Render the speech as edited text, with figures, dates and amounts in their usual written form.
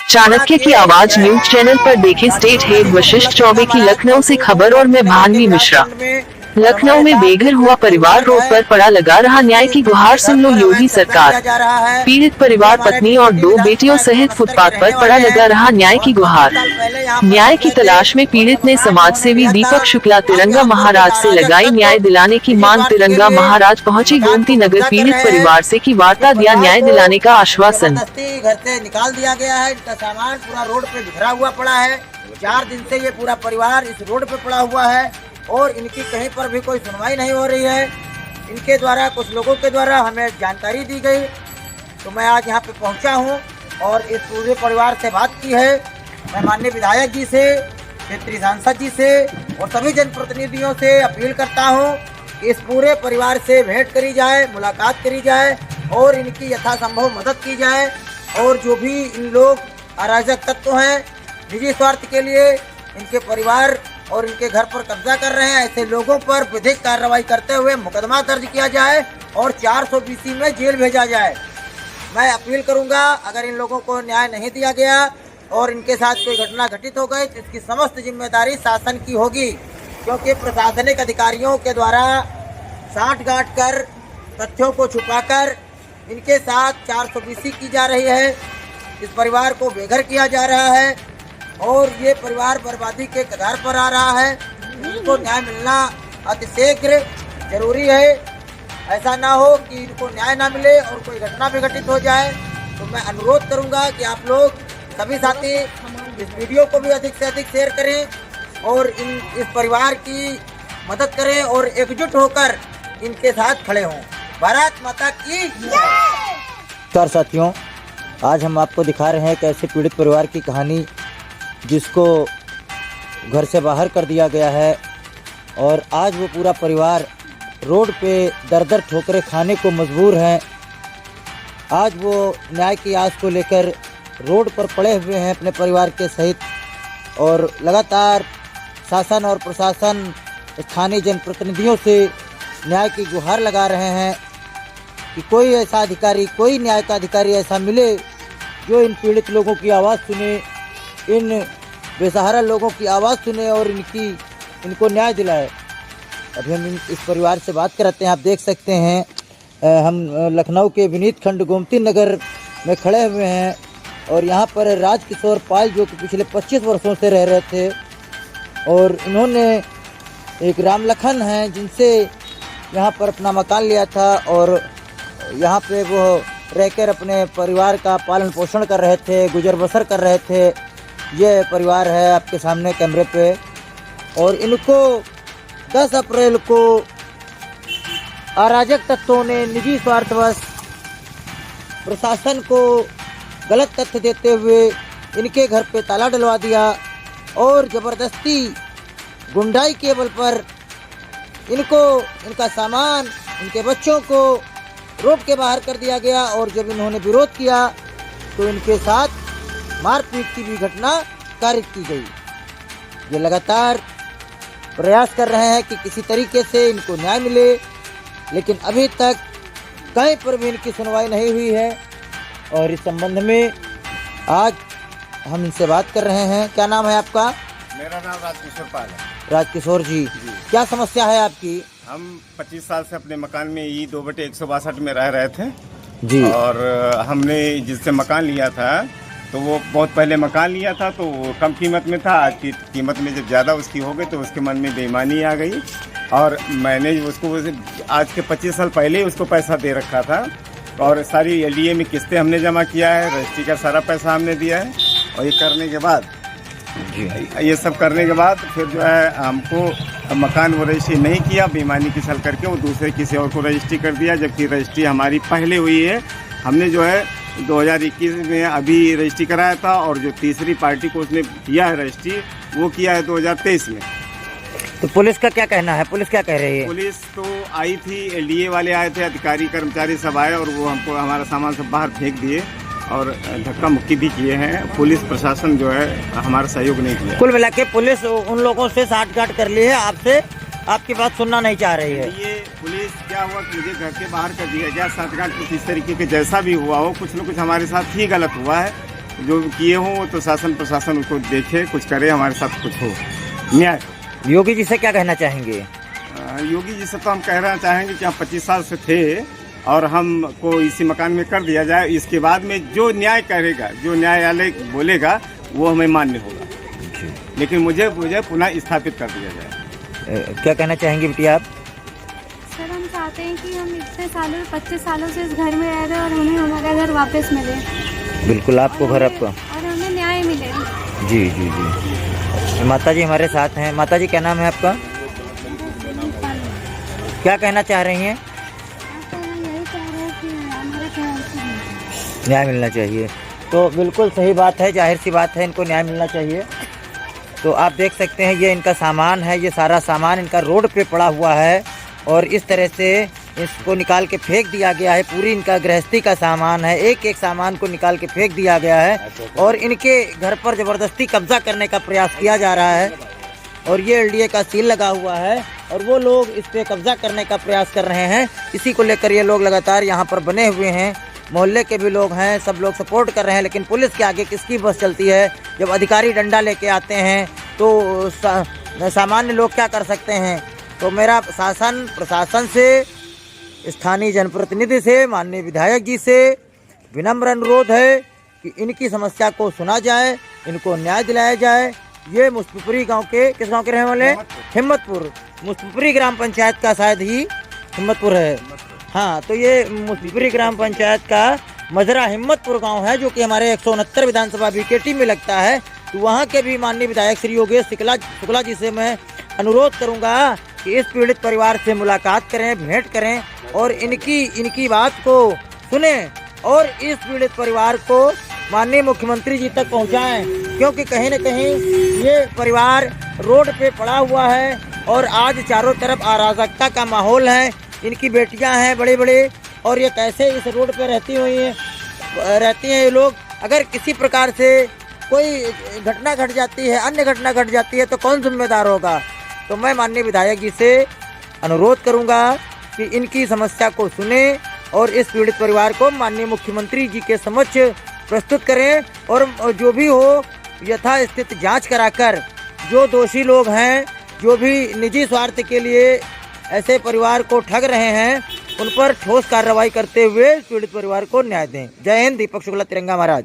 चाणक्य की आवाज news channel पर देखें स्टेट हेड वशिष्ठ चौबे की लखनऊ से खबर। और मैं भान्वी मिश्रा। लखनऊ में बेघर हुआ परिवार रोड पर पड़ा लगा रहा न्याय की गुहार सुन लो योगी सरकार। पीड़ित परिवार पत्नी और 2 बेटियों सहित फुटपाथ पर पड़ा लगा रहा न्याय की गुहार। न्याय की तलाश में पीड़ित ने समाज सेवी दीपक शुक्ला तिरंगा महाराज से लगाई न्याय दिलाने की मांग। तिरंगा महाराज पहुंची गोमती नगर, पीड़ित परिवार से की वार्ता, दिया न्याय दिलाने का आश्वासन। घर से निकाल दिया गया है, इनका सामान पूरा रोड पे बिखरा हुआ पड़ा है। 4 दिन से ये पूरा परिवार इस रोड पे पड़ा हुआ है और इनकी कहीं पर भी कोई सुनवाई नहीं हो रही है। इनके द्वारा, कुछ लोगों के द्वारा हमें जानकारी दी गई तो मैं आज यहाँ पे पहुँचा हूँ और इस पूरे परिवार से बात की है। मैं माननीय विधायक जी से, क्षेत्रीय सांसद जी से और सभी जनप्रतिनिधियों से अपील करता हूँ कि इस पूरे परिवार से भेंट करी जाए, मुलाकात करी जाए और इनकी यथासंभव मदद की जाए। और जो भी इन लोग अराजक तत्व हैं, निजी स्वार्थ के लिए इनके परिवार और इनके घर पर कब्जा कर रहे हैं, ऐसे लोगों पर विधिक कार्रवाई करते हुए मुकदमा दर्ज किया जाए और 420 में जेल भेजा जाए। मैं अपील करूंगा, अगर इन लोगों को न्याय नहीं दिया गया और इनके साथ कोई घटना घटित हो गई तो इसकी समस्त जिम्मेदारी शासन की होगी, क्योंकि प्रशासनिक अधिकारियों के द्वारा साठ-गांठ कर, तथ्यों को छुपाकर इनके साथ 420 की जा रही है। इस परिवार को बेघर किया जा रहा है और ये परिवार बर्बादी के कगार पर आ रहा है। इनको न्याय मिलना अतिशीघ्र जरूरी है। ऐसा ना हो कि इनको न्याय ना मिले और कोई घटना भी घटित हो जाए। तो मैं अनुरोध करूंगा कि आप लोग सभी साथी इस वीडियो को भी अधिक से अधिक शेयर करें और इस परिवार की मदद करें और एकजुट होकर इनके साथ खड़े हों। भारत माता की नमस्कार साथियों, आज हम आपको दिखा रहे हैं एक ऐसे पीड़ित परिवार की कहानी जिसको घर से बाहर कर दिया गया है और आज वो पूरा परिवार रोड पे दर-दर ठोकरें खाने को मजबूर हैं। आज वो न्याय की आस को लेकर रोड पर पड़े हुए हैं अपने परिवार के सहित और लगातार शासन और प्रशासन, स्थानीय जनप्रतिनिधियों से न्याय की गुहार लगा रहे हैं कि कोई ऐसा अधिकारी, कोई न्याय का अधिकारी ऐसा मिले जो इन पीड़ित लोगों की आवाज़ सुने, इन बेसहारा लोगों की आवाज़ सुने और इनको न्याय दिलाए। अभी हम इस परिवार से बात करते हैं। आप देख सकते हैं हम लखनऊ के विनीत खंड गोमती नगर में खड़े हुए हैं और यहाँ पर राजकिशोर पाल जो कि पिछले 25 वर्षों से रह रहे थे और इन्होंने एक रामलखन हैं जिनसे यहाँ पर अपना मकान लिया था और यहाँ पे वो रहकर अपने परिवार का पालन पोषण कर रहे थे, गुजर बसर कर रहे थे। ये परिवार है आपके सामने कैमरे पे और इनको 10 अप्रैल को अराजक तत्वों ने निजी स्वार्थवश प्रशासन को गलत तथ्य देते हुए इनके घर पे ताला डलवा दिया और ज़बरदस्ती गुंडाई के बल पर इनको, इनका सामान, इनके बच्चों को रोड के बाहर कर दिया गया। और जब इन्होंने विरोध किया तो इनके साथ मारपीट की भी घटना कारित की गई। ये लगातार प्रयास कर रहे हैं कि किसी तरीके से इनको न्याय मिले, लेकिन अभी तक कहीं पर भी इनकी सुनवाई नहीं हुई है। और इस संबंध में आज हम इनसे बात कर रहे हैं। क्या नाम है आपका? मेरा नाम राजकिशोर पाल है। राजकिशोर जी, क्या समस्या है आपकी? हम 25 साल से अपने मकान में ई 2/162 में रह रहे थे जी। और हमने जिससे मकान लिया था तो वो बहुत पहले मकान लिया था तो कम कीमत में था। आज की कीमत में जब ज़्यादा उसकी हो गई तो उसके मन में बेईमानी आ गई और मैंने उसको आज के 25 साल पहले ही उसको पैसा दे रखा था और सारी LDA में किस्तें हमने जमा किया है, रजिस्ट्री का सारा पैसा हमने दिया है। और ये करने के बाद ये सब करने के बाद फिर जो है हमको मकान वो रजिस्ट्री नहीं किया, बेईमानी की छल करके वो दूसरे किसी और को रजिस्ट्री कर दिया, जबकि रजिस्ट्री हमारी पहले हुई है। हमने जो है 2021 में अभी रजिस्ट्री कराया था और जो तीसरी पार्टी को उसने किया है रजिस्ट्री वो किया है 2023 में। तो पुलिस का क्या कहना है? पुलिस क्या कह रही है? पुलिस तो आई थी, LDA वाले आए थे, अधिकारी कर्मचारी सब आए और वो हमको हमारा सामान सब बाहर फेंक दिए और धक्का मुक्की भी किए हैं। पुलिस प्रशासन जो है हमारा सहयोग नहीं किया। कुल मिला के पुलिस उन लोगों से साठ-गांठ कर ली है, आपसे आपकी बात सुनना नहीं चाह रही है। ये पुलिस क्या हुआ कि मुझे घर के बाहर कर दिया गया। साठ-गांठ इस तरीके के जैसा भी हुआ हो, कुछ न कुछ हमारे साथ ही गलत हुआ है जो किए हों तो शासन प्रशासन उसको देखे, कुछ करे, हमारे साथ कुछ हो न्याय। योगी जी से क्या कहना चाहेंगे? योगी जी से तो हम कहना चाहेंगे कि हम 25 साल से थे और हमको इसी मकान में कर दिया जाए। इसके बाद में जो न्याय करेगा, जो न्यायालय बोलेगा वो हमें मान्य होगा, लेकिन मुझे पुनः स्थापित कर दिया जाए। क्या कहना चाहेंगे बेटी आप? सर हम चाहते हैं कि हम इतने सालों 25 सालों से इस घर में रह रहे हैं और हमें हमारा घर वापस मिले। बिल्कुल, आपको घर आपका और हमें न्याय मिले। जी जी जी। माता जी हमारे साथ हैं। माता जी क्या नाम है आपका? क्या कहना चाह रही हैं? यही कह रहे हैं कि हमारा न्याय मिलना चाहिए। तो बिल्कुल सही बात है, जाहिर सी बात है, इनको न्याय मिलना चाहिए। तो आप देख सकते हैं ये इनका सामान है, ये सारा सामान इनका रोड पे पड़ा हुआ है और इस तरह से इसको निकाल के फेंक दिया गया है। पूरी इनका गृहस्थी का सामान है, एक एक सामान को निकाल के फेंक दिया गया है और इनके घर पर ज़बरदस्ती कब्जा करने का प्रयास किया जा रहा है। और ये एलडीए का सील लगा हुआ है और वो लोग इस पे कब्जा करने का प्रयास कर रहे हैं। इसी को लेकर ये लोग लगातार यहाँ पर बने हुए हैं। मोहल्ले के भी लोग हैं, सब लोग सपोर्ट कर रहे हैं, लेकिन पुलिस के आगे किसकी बस चलती है? जब अधिकारी डंडा लेके आते हैं तो सामान्य लोग क्या कर सकते हैं? तो मेरा शासन प्रशासन से, स्थानीय जनप्रतिनिधि से, माननीय विधायक जी से विनम्र अनुरोध है कि इनकी समस्या को सुना जाए, इनको न्याय दिलाया जाए। ये मुस्तफापुरी गांव के, किस गांव के रहने वाले? हिम्मतपुर। मुस्तफापुरी ग्राम पंचायत का शायद ही हिम्मतपुर है। हाँ, तो ये मुस्तफापुरी ग्राम पंचायत का मजरा हिम्मतपुर गांव है, जो कि हमारे 169 विधानसभा बीकेटी में लगता है। तो वहाँ के भी माननीय विधायक श्री योगेश शुक्ला जी से मैं अनुरोध करूँगा कि इस पीड़ित परिवार से मुलाकात करें, भेंट करें और इनकी बात को सुने और इस पीड़ित परिवार को माननीय मुख्यमंत्री जी तक पहुंचाएं, क्योंकि कहीं न कहीं ये परिवार रोड पे पड़ा हुआ है और आज चारों तरफ अराजकता का माहौल है। इनकी बेटियां हैं बड़े बड़े और ये कैसे इस रोड पे रहती हैं ये लोग। अगर किसी प्रकार से कोई घटना घट जाती है, अन्य घटना घट जाती है, तो कौन जिम्मेदार होगा? तो मैं माननीय विधायक जी से अनुरोध करूंगा कि इनकी समस्या को सुने और इस पीड़ित परिवार को माननीय मुख्यमंत्री जी के समक्ष प्रस्तुत करें और जो भी हो यथास्थित जांच कराकर जो दोषी लोग हैं, जो भी निजी स्वार्थ के लिए ऐसे परिवार को ठग रहे हैं, उन पर ठोस कार्रवाई करते हुए पीड़ित परिवार को न्याय दें। जय हिंद। दीपक शुक्ला, तिरंगा महाराज।